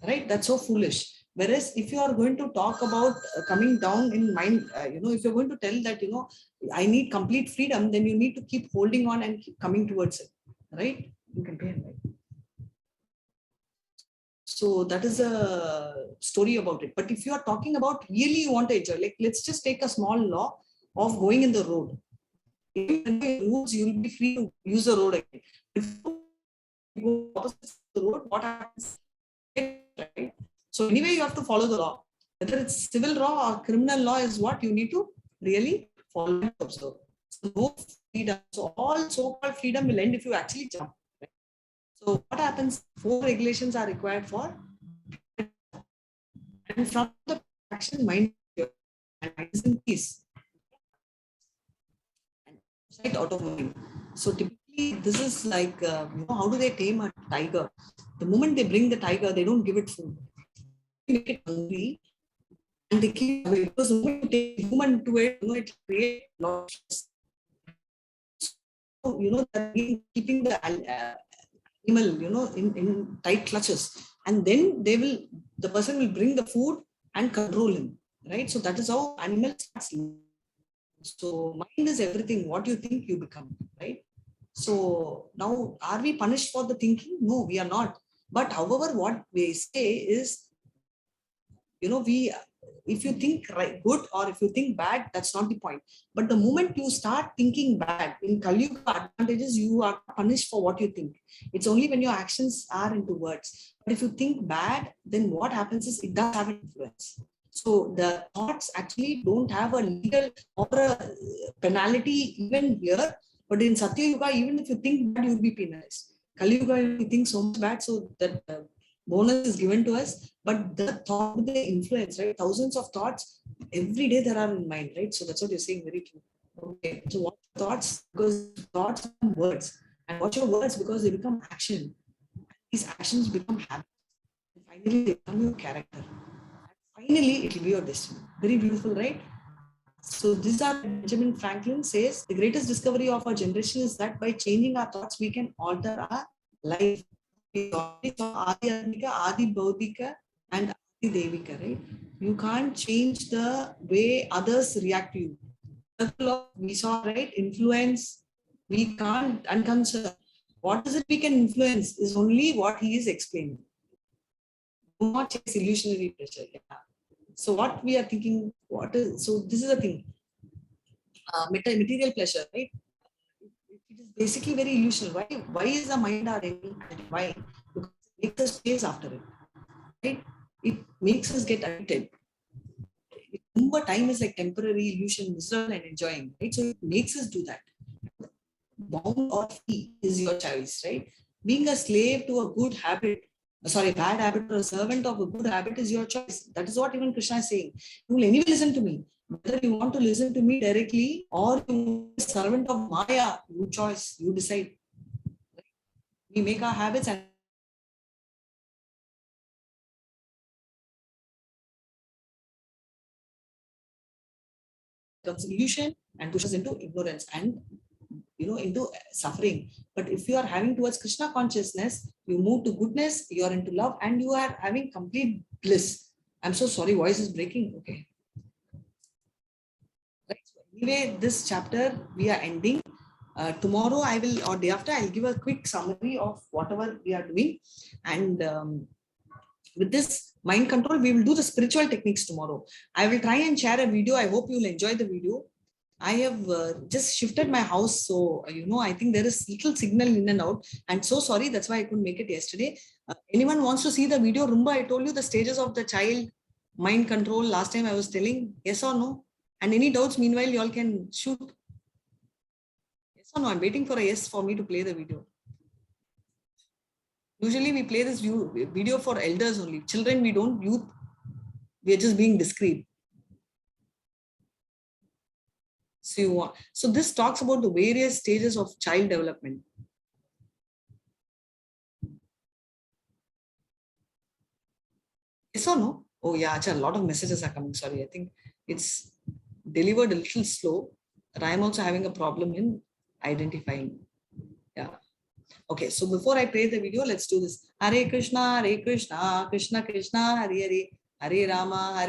right? That's so foolish. Whereas if you are going to talk about coming down in mind, if you're going to tell that, I need complete freedom, then you need to keep holding on and keep coming towards it, right? You can pay it, right? So that is a story about it. But if you are talking about really you want to enjoy, like let's just take a small law of going in the road. If you rules, you will be free to use the road again. If you go opposite the road, what happens? Right? So anyway, you have to follow the law. Whether it's civil law or criminal law is what you need to really follow and observe. So no freedom. So all so-called freedom will end if you actually jump. Right? So what happens? 4 regulations are required for, and from the action, mind is in peace. Out of mind. So typically this is like, how do they tame a tiger? The moment they bring the tiger, they don't give it food. They make it hungry and they keep away, because the moment you take human to it, it creates a lot of stress. So, they're keeping the animal, in tight clutches. And then the person will bring the food and control him, right? So that is how animal starts. So mind is everything. What you think, you become, right? So now, are we punished for the thinking? No, we are not. But however, what we say is, if you think right, good, or if you think bad, that's not the point. But the moment you start thinking bad, in Kali Yuga advantages, you are punished for what you think. It's only when your actions are into words. But if you think bad, then what happens is it does have an influence. So the thoughts actually don't have a legal or a penalty even here. But in Satya Yuga, even if you think bad, you'll be penalized. Kali Yuga, you think so much bad, so that bonus is given to us. But the thought, the influence, right? Thousands of thoughts every day there are in mind, right? So that's what you're saying, very true. Okay, so what thoughts? Because thoughts are words, and what your words, because they become action. These actions become habits. And finally, they become your character. And finally, it will be your destiny. Very beautiful, right? So these are Benjamin Franklin says the greatest discovery of our generation is that by changing our thoughts, we can alter our life. We already saw Adi Admika, Adi Bhaudika, and Adi Devika, right? You can't change the way others react to you. We saw, right? Influence, we can't unconcern. What is it we can influence is only what he is explaining. Do not chase illusionary pressure. Yeah. So what we are thinking, so this is the thing. Material pleasure, right? It is basically very illusional. Why is the mind our enemy? Why? Because it makes us chase after it, right? It makes us get addicted. Remember, time is like temporary illusion, miserable and enjoying, right? So it makes us do that. Bound or free is your choice, right? Being a slave to a good habit, bad habit, or a servant of a good habit is your choice. That is what even Krishna is saying. You will anyway listen to me. Whether you want to listen to me directly or you are a servant of Maya, you choice, you decide. We make our habits and becomes illusion and pushes into ignorance and into suffering. But if you are having towards Krishna consciousness, you move to goodness, you are into love, and you are having complete bliss. I'm so sorry, voice is breaking. Okay. Right. So anyway, this chapter we are ending. Tomorrow I will, or day after, I'll give a quick summary of whatever we are doing. And with this mind control, we will do the spiritual techniques tomorrow. I will try and share a video. I hope you will enjoy the video. I have just shifted my house. So, I think there is little signal in and out. And so sorry, that's why I couldn't make it yesterday. Anyone wants to see the video? Rumba, I told you the stages of the child mind control. Last time I was telling, yes or no? And any doubts, meanwhile, you all can shoot. Yes or no? I'm waiting for a yes for me to play the video. Usually we play this video for elders only. Children, we don't, youth. We are just being discreet. So this talks about the various stages of child development. Yes or no? Oh yeah, a lot of messages are coming. Sorry, I think it's delivered a little slow. But I am also having a problem in identifying. Yeah. Okay, so before I play the video, let's do this. Hare Krishna, Krishna Krishna, Hare Hare, Hare Rama,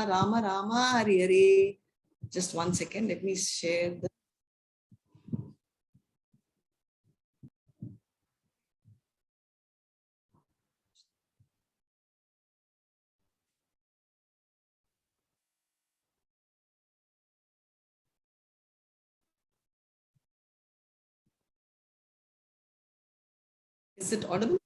Rama Rama, Hare Hare. Just 1 second, let me share the Is it audible?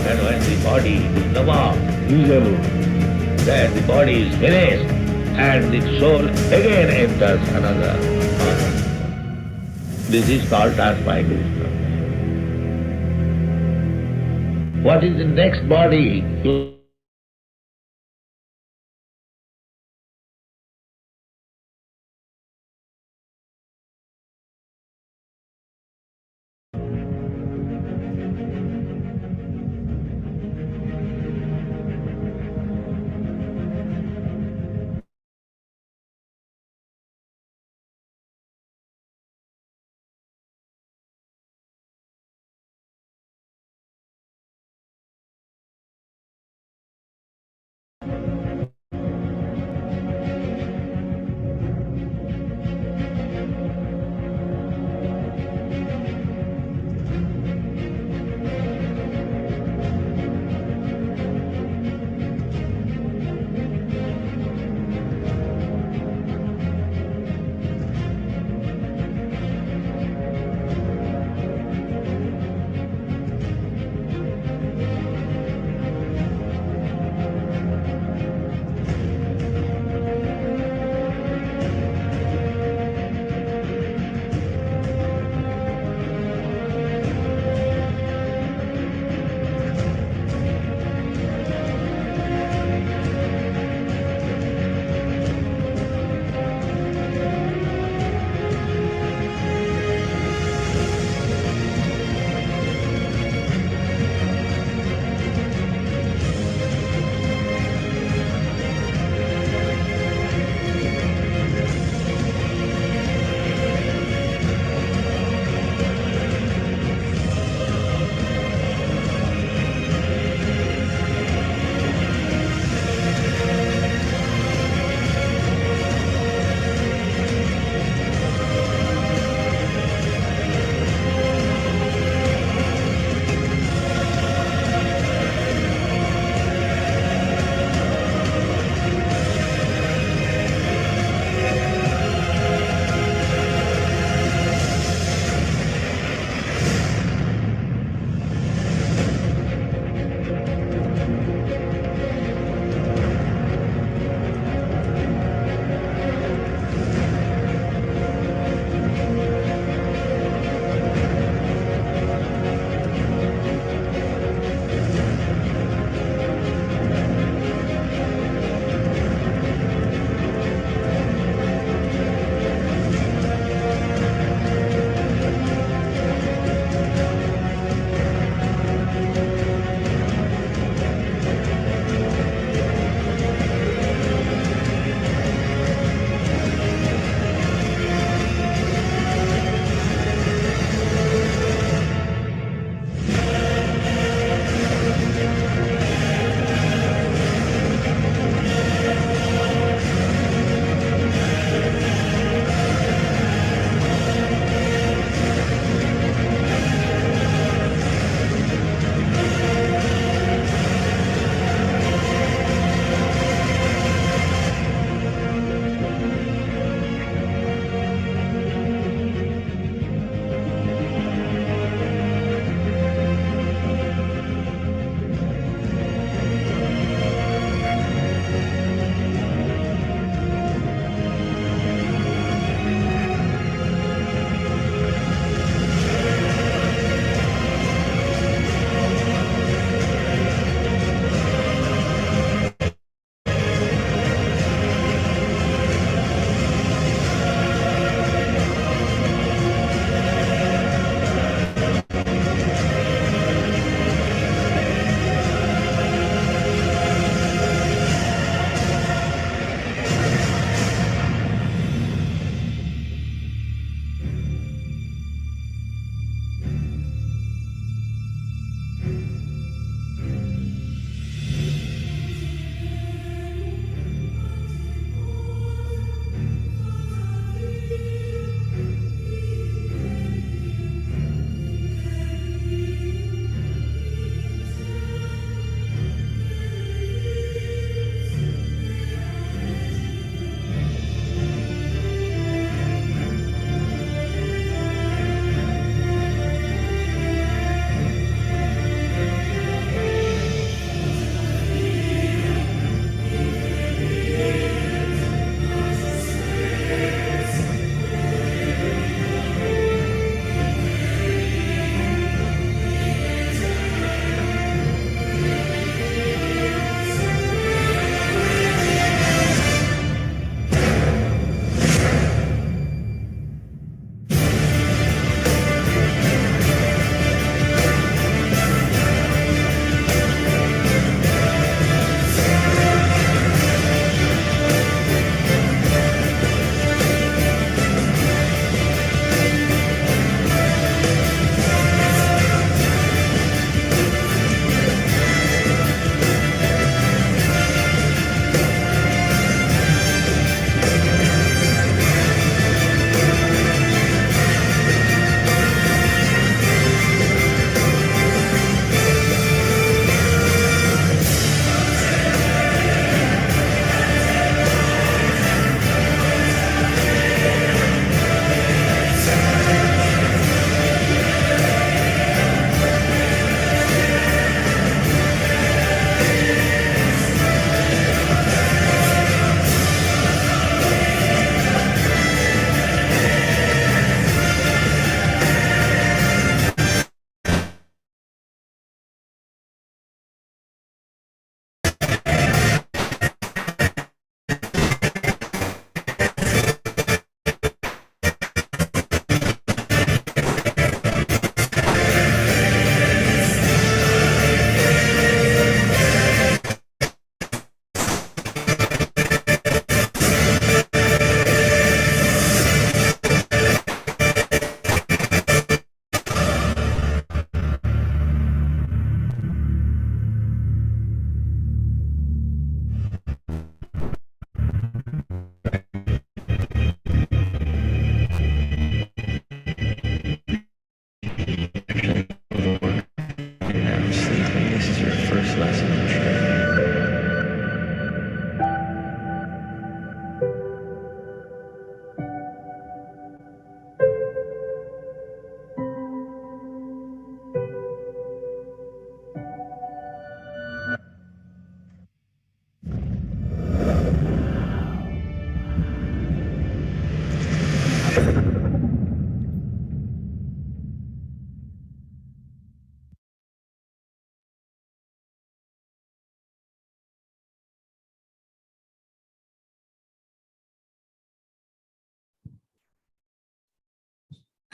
And when the body is no more usable, then the body is finished, and the soul again enters another body. This is called transmigration. What is the next body?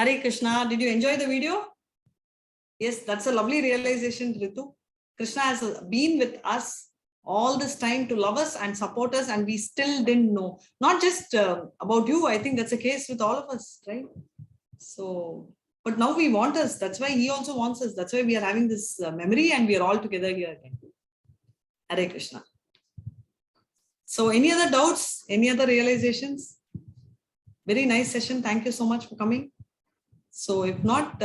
Hare Krishna. Did you enjoy the video? Yes, that's a lovely realization, Ritu. Krishna has been with us all this time to love us and support us, and we still didn't know. Not just about you, I think that's a case with all of us, right? So, but now we want us. That's why he also wants us. That's why we are having this memory and we are all together here again. Hare Krishna. So, any other doubts? Any other realizations? Very nice session. Thank you so much for coming. So, if not,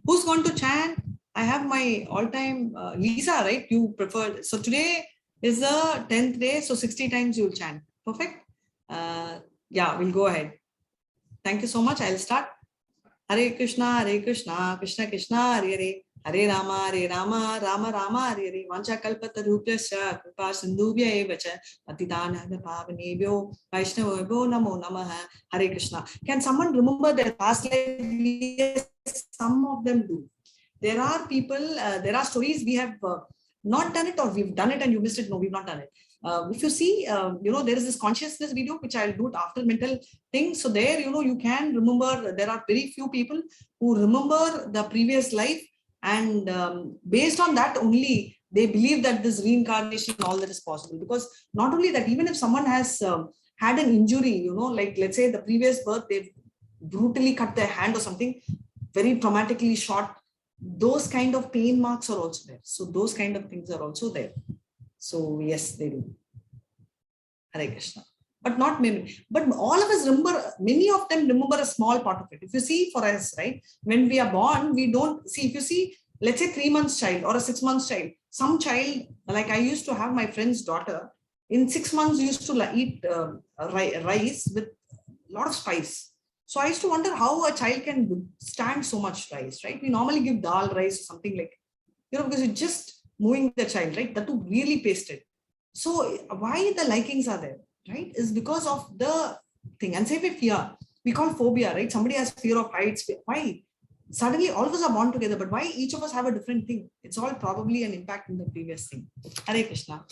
who's going to chant? I have my all-time Lisa, right? You preferred. So today is the 10th day. So 60 times you'll chant. Perfect. Yeah, we'll go ahead. Thank you so much. I'll start. Hare Krishna, Krishna Krishna, Hare Rama, Rama Rama, Hare Vancha Kalpatarubhyascha, Kripa Sindhubhya evacha, Patitana Pavanebhyo, Vaishnavabhyo Namo Namaha, Hare Krishna. Can someone remember their past life? Yes, some of them do. There are people, there are stories we have not done it, or we've done it and you missed it. No, we've not done it. If you see, there is this consciousness video, which I'll do it after mental thing. So there, you can remember, there are very few people who remember the previous life, and based on that only, they believe that this reincarnation, all that is possible. Because not only that, even if someone has had an injury, like let's say the previous birth, they've brutally cut their hand or something, very traumatically shot, those kind of pain marks are also there. So those kind of things are also there. So yes, they do. Hare Krishna. But not many. But all of us remember, many of them remember a small part of it. If you see for us, right, when we are born, we don't see, if you see, let's say 3 months child or a 6 months child, some child, like I used to have my friend's daughter, in 6 months used to eat rice with a lot of spice. So I used to wonder how a child can stand so much rice, right? We normally give dal rice or something like, because you're just moving the child, right? That too really pasted. So why the likings are there, right? Is because of the thing. And say with fear, we call phobia, right? Somebody has fear of heights. Why? Suddenly all of us are born together, but why each of us have a different thing? It's all probably an impact in the previous thing. Hare Krishna.